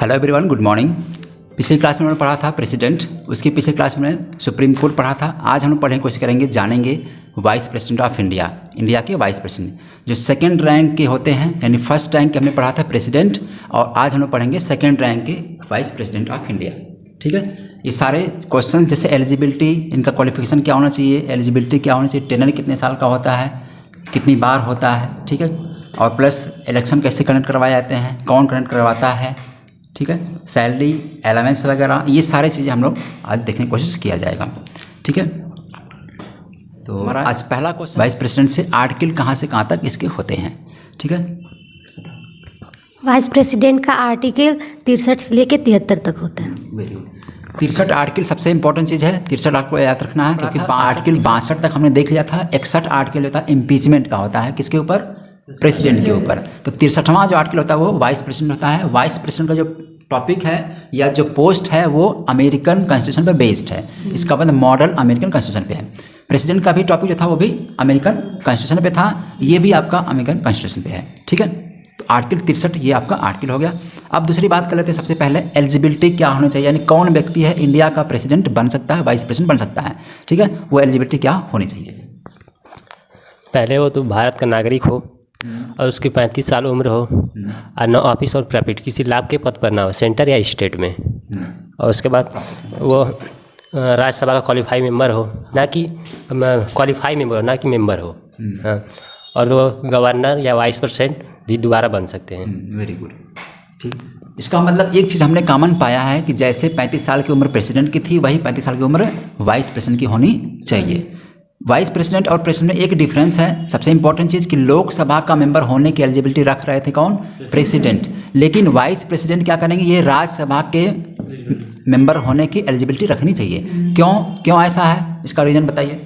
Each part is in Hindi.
Hello everyone, good morning. पिछली क्लास में हमने पढ़ा था प्रेसिडेंट, उसकी पिछली क्लास में सुप्रीम कोर्ट पढ़ा था। आज हम लोग पढ़ने की कोशिश करेंगे, जानेंगे vice president of India, India के वाइस प्रेसिडेंट जो सेकंड रैंक के होते हैं। यानी फर्स्ट रैंक के हमने पढ़ा था प्रेसिडेंट, और आज हम लोग पढ़ेंगे सेकंड रैंक के वाइस प्रेसिडेंट ऑफ इंडिया। ठीक है, ये सारे क्वेश्चन जैसे एलिजिबिलिटी, इनका क्वालिफिकेशन क्या होना चाहिए, एलिजिबिलिटी क्या होना चाहिए, टेनर कितने साल का होता है, कितनी बार होता है, ठीक है, और प्लस इलेक्शन कैसे कंडक्ट करवाए जाते हैं, कौन कंडक्ट करवाता है, ठीक है, सैलरी, अलावेंस वगैरह, ये सारी चीज़ें हम लोग आज देखने की कोशिश किया जाएगा। ठीक है, तो हमारा आज पहला क्वेश्चन, वाइस प्रेसिडेंट से आर्टिकल कहाँ से कहाँ तक इसके होते हैं। ठीक है, वाइस प्रेसिडेंट का आर्टिकल 63 से लेकर 73 तक होता है। Very good. 63 आर्टिकल सबसे इंपॉर्टेंट चीज़ है, 63 आपको याद रखना है, क्योंकि आर्टिकल 62 तक हमने देख लिया था। 61 आर्टिकल होता है इम्पीचमेंट का, होता है किसके ऊपर, प्रेसिडेंट के ऊपर। तो 63वां जो आर्टिकल होता है वो वाइस प्रेसिडेंट होता है। वाइस प्रेसिडेंट का जो टॉपिक है या जो पोस्ट है वो अमेरिकन कॉन्स्टिट्यूशन पे बेस्ड है। इसका मतलब मॉडल अमेरिकन कॉन्स्टिट्यूशन पे है। प्रेसिडेंट का भी टॉपिक जो था वो भी अमेरिकन कॉन्स्टिट्यूशन पे था, ये भी आपका अमेरिकन कॉन्स्टिट्यूशन पे है। ठीक है, तो आर्टिकल 63 ये आपका आर्टिकल हो गया। अब दूसरी बात कर लेते हैं। सबसे पहले एलिजिबिलिटी क्या होनी चाहिए, यानी कौन व्यक्ति है इंडिया का प्रेसिडेंट बन सकता है, वाइस प्रेसिडेंट बन सकता है। ठीक है, वो एलिजिबिलिटी क्या होनी चाहिए। पहले वो तो भारत का नागरिक हो और उसकी 35 साल उम्र हो और न ऑफिस और प्रॉफिट किसी लाभ के पद पर ना हो, सेंटर या स्टेट में। और उसके बाद वो राज्यसभा का क्वालिफाई मेंबर हो, ना कि क्वालिफाई मेंबर हो, ना कि मेंबर हो। हाँ, और वो गवर्नर या वाइस प्रेसिडेंट भी दोबारा बन सकते हैं। Very good. ठीक, इसका मतलब एक चीज़ हमने कॉमन पाया है कि जैसे 35 साल की उम्र प्रेसिडेंट की थी, वही 35 साल की उम्र वाइस प्रेसिडेंट की होनी चाहिए। वाइस प्रेसिडेंट और प्रेसिडेंट में एक डिफरेंस है, सबसे इंपॉर्टेंट चीज़ कि लोकसभा का मेंबर होने की एलिजिबिलिटी रख रहे थे कौन, प्रेसिडेंट, लेकिन वाइस प्रेसिडेंट क्या करेंगे, ये राज्यसभा के मेंबर होने की एलिजिबिलिटी रखनी चाहिए। क्यों ऐसा है, इसका रीज़न बताइए।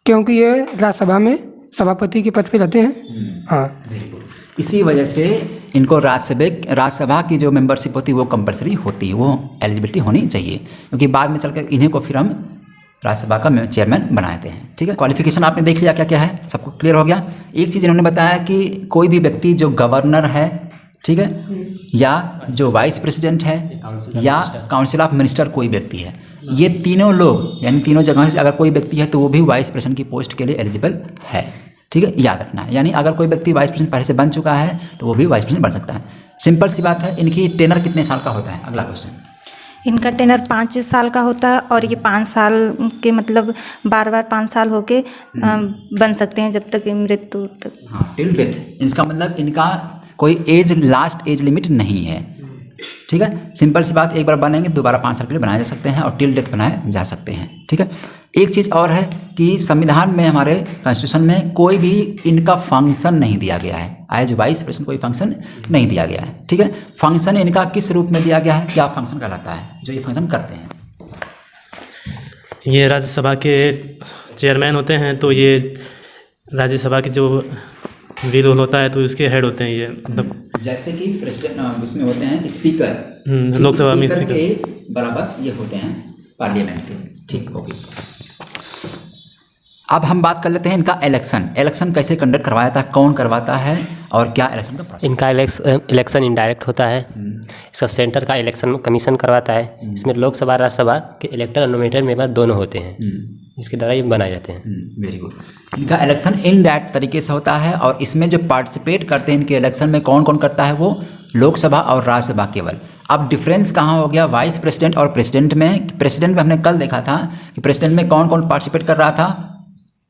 क्योंकि ये राज्यसभा में सभापति के पद पे रहते हैं। हाँ, वेरी गुड। इसी वजह से इनको राज्यसभा की जो मेंबरशिप होती है वो कंपलसरी होती है, वो एलिजिबिलिटी होनी चाहिए, क्योंकि बाद में चलकर इन्हीं को फिर हम राज्यसभा का चेयरमैन बनाते हैं। ठीक है, क्वालिफिकेशन आपने देख लिया क्या क्या है, सबको क्लियर हो गया। एक चीज़ इन्होंने बताया कि कोई भी व्यक्ति जो गवर्नर है, ठीक है, या जो वाइस प्रेसिडेंट है या काउंसिल ऑफ मिनिस्टर कोई व्यक्ति है, ये तीनों लोग यानी तीनों जगह से अगर कोई व्यक्ति है तो वो भी वाइस प्रेसिडेंट की पोस्ट के लिए एलिजिबल है। ठीक है, याद रखना है। यानी अगर कोई व्यक्ति वाइस प्रेसिडेंट पहले से बन चुका है तो वो भी वाइस प्रेसिडेंट बन सकता है। सिंपल सी बात है। इनकी टेनर कितने साल का होता है, अगला क्वेश्चन। इनका टेनर 5 साल का होता है, और ये 5 साल के मतलब बार 5 साल होके बन सकते हैं जब तक मृत्यु तक। हाँ, टिल डेथ। इसका मतलब इनका कोई लास्ट एज लिमिट नहीं है। ठीक है, सिंपल सी बात, एक बार बनेंगे दोबारा 5 साल के लिए बनाए जा सकते हैं और टिल डेथ बनाए जा सकते हैं। ठीक है, एक चीज़ और है कि संविधान में, हमारे कॉन्स्टिट्यूशन में कोई भी इनका फंक्शन नहीं दिया गया है। एज वाइस प्रेसिडेंट कोई फंक्शन नहीं दिया गया है। ठीक है, फंक्शन इनका किस रूप में दिया गया है, क्या फंक्शन कहलाता है जो ये फंक्शन करते हैं। ये राज्यसभा के चेयरमैन होते हैं, तो ये राज्यसभा के जो व्हील होता है तो इसके हेड होते हैं ये, मतलब जैसे कि प्रेसिडेंट इसमें होते हैं स्पीकर, लोकसभा में स्पीकर के बराबर ये होते हैं पार्लियामेंट के। ठीक, ओके। अब हम बात कर लेते हैं इनका इलेक्शन कैसे कंडक्ट करवाया था, कौन करवाता है और क्या इलेक्शन का प्रोसेस। इनका इलेक्शन इनडायरेक्ट होता है। इसका सेंटर का इलेक्शन कमीशन करवाता है। इसमें लोकसभा राज्यसभा के इलेक्टेड और नॉमिनेटेड मेंबर दोनों होते हैं, इसके द्वारा ये बनाए जाते हैं। Very good. इनका इलेक्शन इनडायरेक्ट तरीके से होता है, और इसमें जो पार्टिसिपेट करते हैं इनके इलेक्शन में कौन कौन करता है, वो लोकसभा और राज्यसभा केवल। अब डिफरेंस कहाँ हो गया वाइस प्रेसिडेंट और प्रेसिडेंट में। प्रेसिडेंट में हमने कल देखा था कि प्रेसिडेंट में कौन कौन पार्टिसिपेट कर रहा था,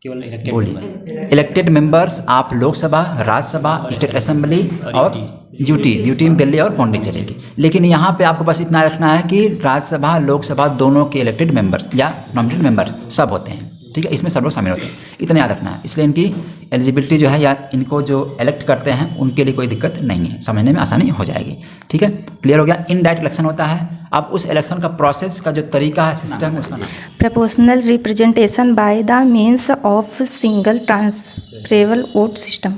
केवल elected members of Lok Sabha, Rajya Sabha, state assembly और यूटी दिल्ली और पौंडीचेरी की। लेकिन यहाँ पे आपको बस इतना रखना है कि राज्यसभा लोकसभा दोनों के इलेक्टेड मेंबर्स या नॉमिनेटेड मेंबर सब होते हैं। ठीक है, इसमें सब लोग शामिल होते हैं, इतना याद रखना है। इसलिए इनकी एलिजिबिलिटी जो है या इनको जो इलेक्ट करते हैं उनके लिए कोई दिक्कत नहीं है, समझने में आसानी हो जाएगी। ठीक है, क्लियर हो गया। इनडायरेक्ट इलेक्शन होता है। अब उस इलेक्शन का प्रोसेस का जो तरीका है, सिस्टम, उसका नाम proportional representation by the means of single transferable vote system.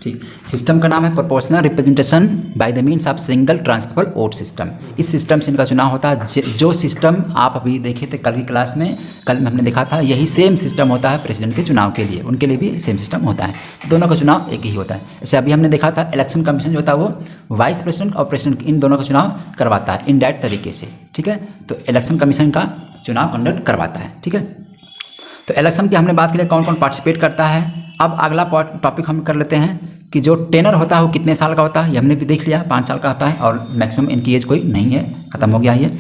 ठीक, सिस्टम का नाम है proportional representation by the means of single transferable vote system. इस सिस्टम से इनका चुनाव होता है। जो सिस्टम आप अभी देखे थे कल की क्लास में, कल में हमने देखा था, यही सेम सिस्टम होता है प्रेसिडेंट के चुनाव के लिए, उनके लिए भी सेम सिस्टम होता है, दोनों का चुनाव एक ही होता है। जैसे अभी हमने देखा था इलेक्शन कमीशन जो होता है वो वाइस प्रेसिडेंट और प्रेसिडेंट इन दोनों का चुनाव करवाता है इनडायरेक्ट तरीके से, ठीक है। तो इलेक्शन कमीशन का चुनाव कंडक्ट करवाता है, ठीक है। तो इलेक्शन की हमने बात की कौन कौन पार्टिसिपेट करता है। अब अगला टॉपिक हम कर लेते हैं कि जो टेनर होता है वो कितने साल का होता है, ये हमने भी देख लिया 5 साल का होता है और मैक्सिमम इनकी एज कोई नहीं है, ख़त्म हो गया ये।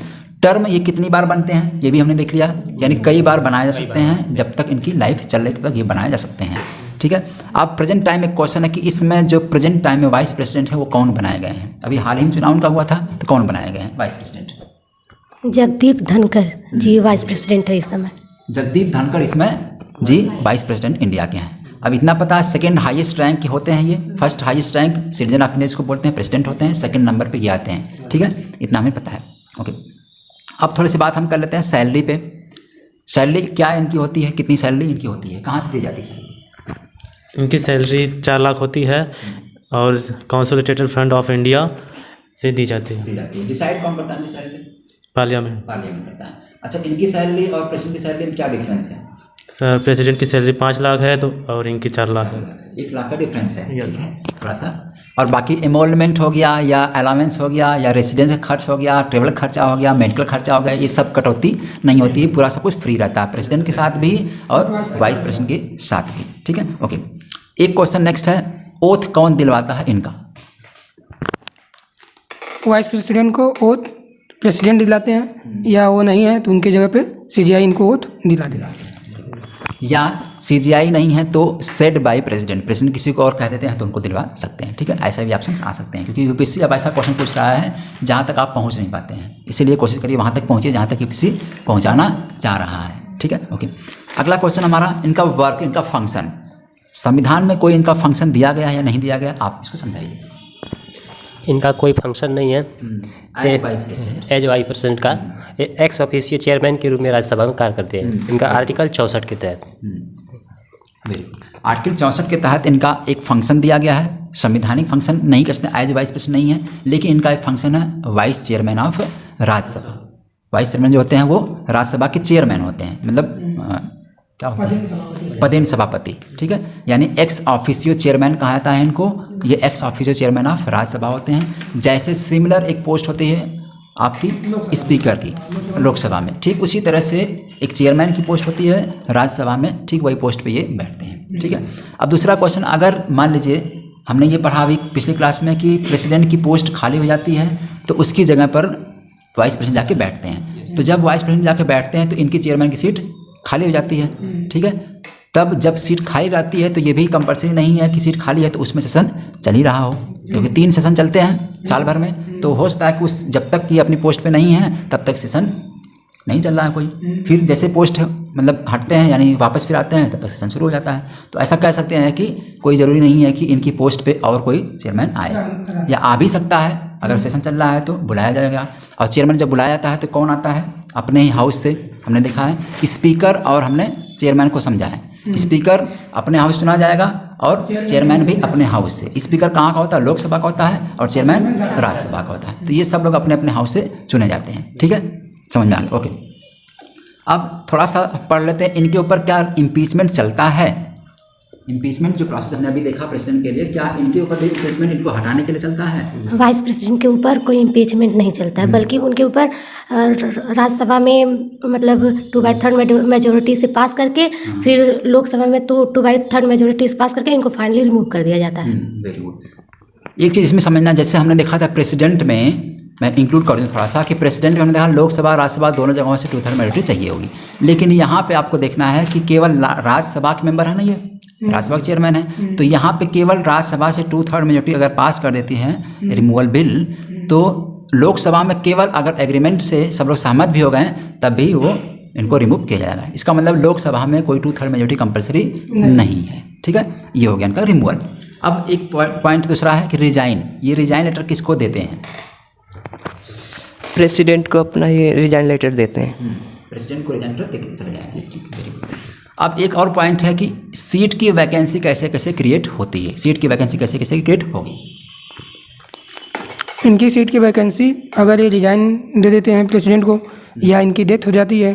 टर्म ये कितनी बार बनते हैं ये भी हमने देख लिया, यानी कई बार बनाए जा सकते हैं, जब तक इनकी लाइफ चल रही तब तक ये बनाए जा सकते हैं, ठीक है। अब प्रेजेंट टाइम में क्वेश्चन है कि इसमें जो प्रेजेंट टाइम में वाइस प्रेसिडेंट है वो कौन बनाए गए हैं। अभी हाल ही में चुनाव उनका हुआ था, तो कौन बनाए गए हैं वाइस प्रेसिडेंट। जगदीप धनखड़ जी वाइस प्रेसिडेंट है इस समय। जगदीप धनखड़ इसमें जी वाइस प्रेसिडेंट इंडिया के हैं। अब इतना पता है सेकंड हाईएस्ट रैंक के होते हैं ये, first highest rank citizen of India को बोलते हैं, प्रेसिडेंट होते हैं, सेकंड नंबर पे ये आते हैं, ठीक है। इतना हमें पता है, ओके। अब थोड़ी सी बात हम कर लेते हैं सैलरी पे। सैलरी क्या इनकी होती है, कितनी सैलरी इनकी होती है, कहाँ से दी जाती है सैलरी। इनकी सैलरी 4 लाख होती है और कंसोलिडेटेड फंड ऑफ इंडिया से दी जाती है। डिसाइड कौन करता है सैलरी, पार्लियामेंट करता है। अच्छा, इनकी सैलरी और प्रेसिडेंट की सैलरी में क्या डिफरेंस है। सर प्रेसिडेंट की सैलरी 5 लाख है तो और इनकी 4 लाख है, 1 लाख का डिफरेंस है, ठीक है थोड़ा सा। और बाकी एमोलमेंट हो गया या अलाउंस हो गया या रेसिडेंस का खर्च हो गया, ट्रेवल खर्चा हो गया, मेडिकल खर्चा हो गया, ये सब कटौती नहीं होती है, पूरा सब कुछ फ्री रहता है प्रेसिडेंट के साथ भी और वाइस प्रेसिडेंट के साथ भी, ठीक है, ओके। एक क्वेश्चन नेक्स्ट है, ओथ कौन दिलवाता है इनका। वाइस प्रेसिडेंट को ओथ प्रेसिडेंट दिलाते हैं, या वो नहीं है तो उनकी जगह पे सीजीआई इनको ओथ दिला देगा, या सीजीआई नहीं है तो सेड बाय प्रेसिडेंट किसी को और कह देते हैं तो उनको दिलवा सकते हैं, ठीक है। ऐसा भी ऑप्शन आ सकते हैं क्योंकि यूपीएससी अब ऐसा क्वेश्चन पूछ रहा है जहाँ तक आप पहुँच नहीं पाते हैं, इसीलिए कोशिश करिए वहाँ तक पहुँचिए जहाँ तक यूपीएससी पहुँचाना चाह रहा है, ठीक है, ओके। अगला क्वेश्चन हमारा इनका वर्क, इनका फंक्शन। संविधान में कोई इनका फंक्शन दिया गया है या नहीं दिया गया, आप इसको समझाइए। इनका कोई फंक्शन नहीं है, एज वाइस प्रेसिडेंट का एक्स ऑफिशियो चेयरमैन के रूप में राज्यसभा में कार्य करते हैं। इनका आर्टिकल 64 के तहत आर्टिकल 64 के तहत इनका एक फंक्शन दिया गया है, संवैधानिक फंक्शन नहीं कर सकते, एज वाइस प्रेसिडेंट नहीं है, लेकिन इनका एक फंक्शन है vice chairman of Rajya Sabha. Vice chairman जो होते हैं वो राज्यसभा के चेयरमैन होते हैं, मतलब क्या होता है, पदेन सभापति, ठीक है। यानी एक्स ऑफिशियो चेयरमैन कहा जाता है इनको, ये ex officio chairman of Rajya Sabha होते हैं। जैसे सिमिलर एक पोस्ट होती है आपकी स्पीकर की लोकसभा में, ठीक उसी तरह से एक चेयरमैन की पोस्ट होती है राज्यसभा में, ठीक वही पोस्ट पे ये बैठते हैं, ठीक है। अब दूसरा क्वेश्चन, अगर मान लीजिए हमने ये पढ़ा अभी पिछली क्लास में कि प्रेसिडेंट की पोस्ट खाली हो जाती है तो उसकी जगह पर वाइस प्रेसिडेंट जाके बैठते हैं, तो जब वाइस प्रेसिडेंट जाके बैठते हैं तो इनकी चेयरमैन की सीट खाली हो जाती है, ठीक है। तब जब सीट खाली रहती है तो ये भी कंपलसरी नहीं है कि सीट खाली है तो उसमें सेशन चल ही रहा हो, क्योंकि 3 सेशन चलते हैं साल भर में, तो हो सकता है कि उस जब तक ये अपनी पोस्ट पे नहीं है तब तक सेशन नहीं चल रहा है कोई, फिर जैसे पोस्ट मतलब हटते हैं यानी वापस फिर आते हैं तब तक सेशन शुरू हो जाता है। तो ऐसा कह सकते हैं कि कोई ज़रूरी नहीं है कि इनकी पोस्ट पे और कोई चेयरमैन आए, या आ भी सकता है, अगर सेशन चल रहा है तो बुलाया जाएगा। और चेयरमैन जब बुलाया जाता है तो कौन आता है, अपने ही हाउस से, हमने देखा है स्पीकर और हमने चेयरमैन को समझा है, स्पीकर अपने हाउस चुना जाएगा और चेयरमैन भी अपने हाउस से। स्पीकर कहाँ का होता है, लोकसभा का होता है, और चेयरमैन राज्यसभा का होता है। तो ये सब लोग अपने अपने हाउस से चुने जाते हैं, ठीक है, समझ में आ गया, ओके। अब थोड़ा सा पढ़ लेते हैं इनके ऊपर क्या इम्पीचमेंट चलता है। इम्पीचमेंट जो प्रोसेस हमने अभी देखा प्रेसिडेंट के लिए, क्या इनके ऊपर भी इम्पीचमेंट इनको हटाने के लिए चलता है। वाइस प्रेसिडेंट के ऊपर कोई इम्पीचमेंट नहीं चलता है, बल्कि उनके ऊपर राज्यसभा में मतलब 2/3 मेजोरिटी से पास करके फिर लोकसभा में तो 2/3 मेजोरिटी से पास करके इनको फाइनली रिमूव कर दिया जाता है। Very good. एक चीज़ इसमें समझना, जैसे हमने देखा था प्रेसिडेंट में, मैं इंक्लूड कर दूँ थोड़ा सा, कि प्रेसिडेंट में हमने देखा लोकसभा राज्यसभा दोनों जगहों से 2/3 मेजोरिटी चाहिए होगी, लेकिन यहाँ पे आपको देखना है कि केवल राज्यसभा के मेंबर है ना, ये राज्यसभा के चेयरमैन है, तो यहाँ पे केवल राज्यसभा से 2/3 मेजोरिटी अगर पास कर देती है रिमूवल बिल, तो लोकसभा में केवल अगर एग्रीमेंट से सब लोग सहमत भी हो गए तब भी वो इनको रिमूव किया जाएगा। इसका मतलब लोकसभा में कोई 2/3 मेजोरिटी कंपलसरी नहीं है, ठीक है, ये हो गया इनका रिमूवल। अब एक पॉइंट दूसरा है कि रिजाइन, ये रिजाइन लेटर किसको देते हैं। प्रेसिडेंट को अपना ये रिजाइन लेटर देते हैं। प्रेसिडेंट को रिजाइन लेटर देके चले जाएंगे, ठीक है, वेरी गुड। अब एक और पॉइंट है कि सीट की वैकेंसी कैसे कैसे क्रिएट होती है, सीट की वैकेंसी कैसे कैसे क्रिएट होगी। इनकी सीट की वैकेंसी अगर ये रिजाइन दे देते हैं प्रेसिडेंट को, या इनकी डेथ हो जाती है,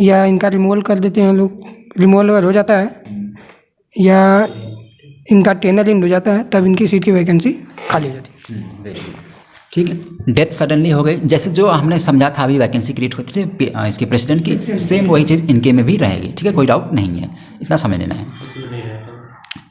या इनका रिमूवल कर देते हैं लोग, रिमूवल अगर हो जाता है, या इनका टेनर एंड हो जाता है, तब इनकी सीट की वैकेंसी खाली हो जाती है। वेरी गुड, ठीक है। डेथ सडनली हो गई, जैसे जो हमने समझा था अभी वैकेंसी क्रिएट होती थी इसके प्रेसिडेंट की, सेम वही चीज़ इनके में भी रहेगी, ठीक है, कोई डाउट नहीं है, इतना समझ लेना है।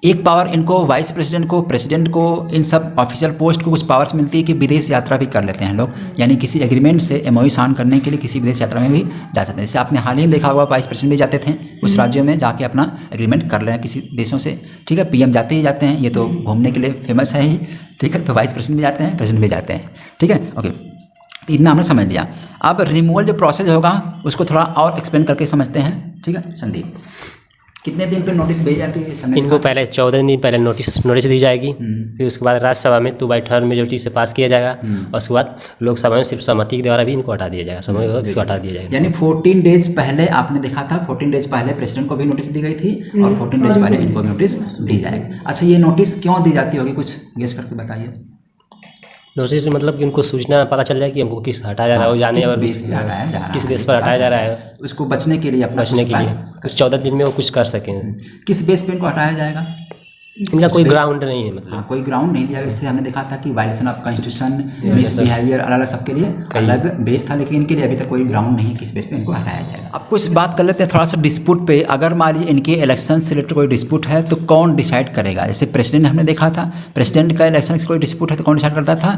एक पावर इनको वाइस प्रेसिडेंट को, प्रेसिडेंट को, इन सब ऑफिशियल पोस्ट को कुछ पावर्स मिलती है कि विदेश यात्रा भी कर लेते हैं लोग, यानी किसी एग्रीमेंट से एमओयू साइन करने के लिए किसी विदेश यात्रा में भी जा सकते हैं। जैसे आपने हाल ही में देखा होगा वाइस प्रेसिडेंट भी जाते थे उस राज्यों में जाके अपना एग्रीमेंट कर रहे हैं किसी देशों से, ठीक है। पीएम जाते ही जाते हैं, ये तो घूमने के लिए फेमस है ही, ठीक है। तो वाइस प्रेसिडेंट भी जाते हैं, प्रेसिडेंट भी जाते हैं, ठीक है, ओके, इतना हमने समझ लिया। अब रिमूवल जो प्रोसेस होगा उसको थोड़ा और एक्सप्लेन करके समझते हैं, ठीक है। संदीप, कितने दिन पे नोटिस भेजी जाती है इनको? पहले 14 दिन पहले नोटिस दी जाएगी, फिर उसके बाद राज्यसभा में 2/3 मेजोरिटी से पास किया जाएगा, और उसके बाद लोकसभा में सिर्फ सहमति के द्वारा भी इनको हटा दिया जाएगा, समझ इसको हटा दिया जाएगा। यानी 14 डेज पहले आपने देखा था, 14 डेज पहले प्रेसिडेंट को भी नोटिस दी गई थी और 14 डेज पहले इनको भी नोटिस दी जाएगी। अच्छा, ये नोटिस क्यों दी जाती होगी, कुछ गेस करके बताइए। नोटिस मतलब कि उनको सूचना पता चल जाए कि हमको किस हटाया जा रहा है, जाने और किस बेस पर हटाया जा रहा है, उसको बचने के लिए, अपना बचने के लिए कुछ 14 दिन में वो कुछ कर सकें। किस बेस पे इनको हटाया जाएगा? इनका कोई ग्राउंड नहीं है, मतलब कोई ग्राउंड नहीं दिया। इससे हमने देखा था कि वायलेशन ऑफ कॉन्स्टिट्यूशन, मिसबिहेवियर, अलग अलग सबके लिए अलग बेस था, लेकिन इनके लिए अभी तक कोई ग्राउंड नहीं है किस बेस पे इनको हटाया जाएगा। अब कुछ बात कर लेते हैं थोड़ा सा डिस्प्यूट पे। अगर मान लीजिए इनके इलेक्शन से रिलेटेड कोई डिस्प्यूट है तो कौन डिसाइड करेगा? जैसे प्रेसिडेंट हमने देखा था, प्रेसिडेंट का इलेक्शन से कोई डिस्प्यूट है तो कौन डिसाइड करता था?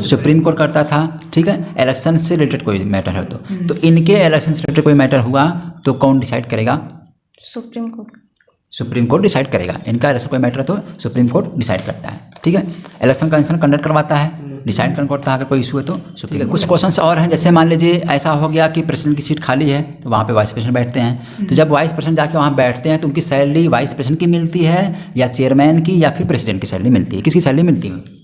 सुप्रीम कोर्ट करता था, ठीक है। इलेक्शन से रिलेटेड कोई मैटर है तो इनके इलेक्शन से रिलेटेड कोई मैटर हुआ तो कौन डिसाइड करेगा? Supreme court. Supreme court decide करेगा। इनका इलेक्शन कोई मैटर है तो सुप्रीम कोर्ट डिसाइड करता है, ठीक है। इलेक्शन कमीशन कंडक्ट करवाता है, डिसाइड करता है अगर कोई इशू है तो, ठीक है। कुछ क्वेश्चंस और हैं, जैसे मान लीजिए ऐसा हो गया कि प्रेसिडेंट की सीट खाली है तो वहाँ पे वाइस प्रेसिडेंट बैठते हैं, तो जब वाइस प्रेसिडेंट जाके वहाँ बैठते हैं तो उनकी सैलरी वाइस प्रेसिडेंट की मिलती है या चेयरमैन की या फिर प्रेसिडेंट की सैलरी मिलती है? किसकी सैलरी मिलती है?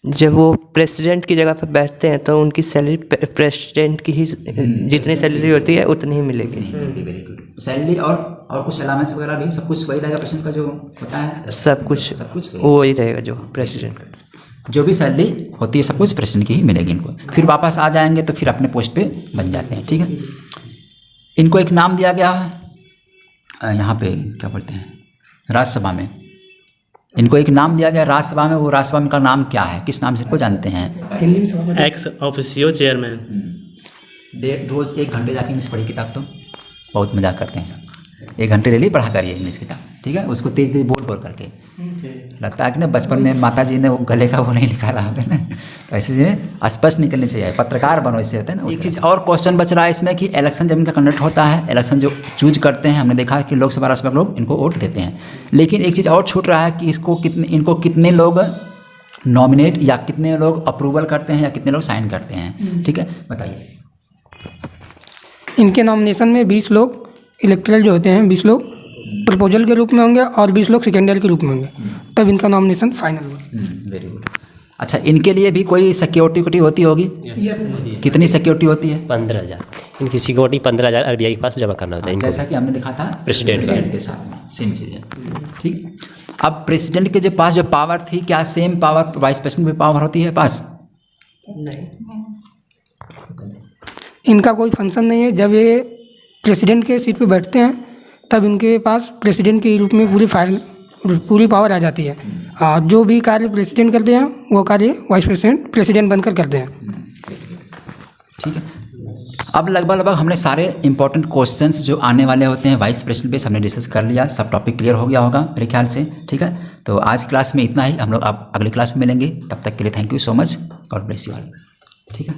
जब वो प्रेसिडेंट की जगह पर बैठते हैं तो उनकी सैलरी प्रेसिडेंट की ही जितनी सैलरी होती है उतनी ही मिलेगी। Very good. सैलरी और कुछ अलाउंस वगैरह भी सब कुछ वही रहेगा प्रेसिडेंट का जो होता है? सब कुछ वही रहेगा जो प्रेसिडेंट का, जो भी सैलरी होती है सब कुछ प्रेसिडेंट की ही मिलेगी इनको। फिर वापस आ जाएंगे तो फिर अपने पोस्ट पे बन जाते हैं, ठीक है। इनको एक नाम दिया गया है यहाँ पे, क्या बोलते हैं, राज्यसभा में इनको एक नाम दिया गया राज्यसभा में। वो राज्यसभा में का नाम क्या है, किस नाम से इनको जानते हैं? Ex officio chairman. रोज़ 1 घंटे जाके इंग्लिश पढ़ी किताब, तो बहुत मजाक करते हैं सब। 1 घंटे डेली पढ़ा करिए इंग्लिश किताब, ठीक है। उसको तेज तेज बोल करके, लगता है कि ना बचपन में माता जी ने वो गले का वो नहीं निकाला होगा ना, तो ऐसे स्पष्ट निकलनी चाहिए, पत्रकार बनो, इससे होता है ना। एक चीज़ और क्वेश्चन बच रहा है इसमें कि इलेक्शन जब इनका कंडक्ट होता है, इलेक्शन जो चूज करते हैं, हमने देखा है कि लोकसभा राज्यसभा लोग इनको वोट देते हैं, लेकिन एक चीज़ और छूट रहा है कि इनको कितने लोग नॉमिनेट या कितने लोग अप्रूवल करते हैं या कितने लोग साइन करते हैं, ठीक है, बताइए। इनके नॉमिनेशन में 20 लोग इलेक्टरल जो होते हैं, 20 लोग प्रपोजल के रूप में होंगे और 20 लोग सेकेंडरी के रूप में होंगे, तब इनका नॉमिनेशन फाइनल होगा। Very good. अच्छा, इनके लिए भी कोई सिक्योरिटी होती होगी? कितनी सिक्योरिटी होती है? 15,000। इनकी सिक्योरिटी 15,000 RBI के पास जमा करना होता है इनको, जैसा कि हमने देखा था प्रेसिडेंट के साथ में, सेम चीज़ है, ठीक। अब प्रेसिडेंट के जो पास जो पावर थी, क्या सेम पावर वाइस प्रेसिडेंट में पावर होती है पास? इनका कोई फंक्शन नहीं है। जब ये प्रेसिडेंट के सीट पे बैठते हैं तब इनके पास प्रेसिडेंट के रूप में पूरी पावर आ जाती है। जो भी कार्य प्रेसिडेंट करते हैं वो कार्य वाइस प्रेसिडेंट बनकर करते हैं, ठीक है। अब लगभग हमने सारे इंपॉर्टेंट क्वेश्चंस जो आने वाले होते हैं वाइस प्रेसिडेंट पे हमने डिस्कस कर लिया, सब टॉपिक क्लियर हो गया होगा मेरे ख्याल से, ठीक है। तो आज क्लास में इतना ही, हम लोग अब अगली क्लास में मिलेंगे, तब तक के लिए thank you so much, God bless you all, ठीक है।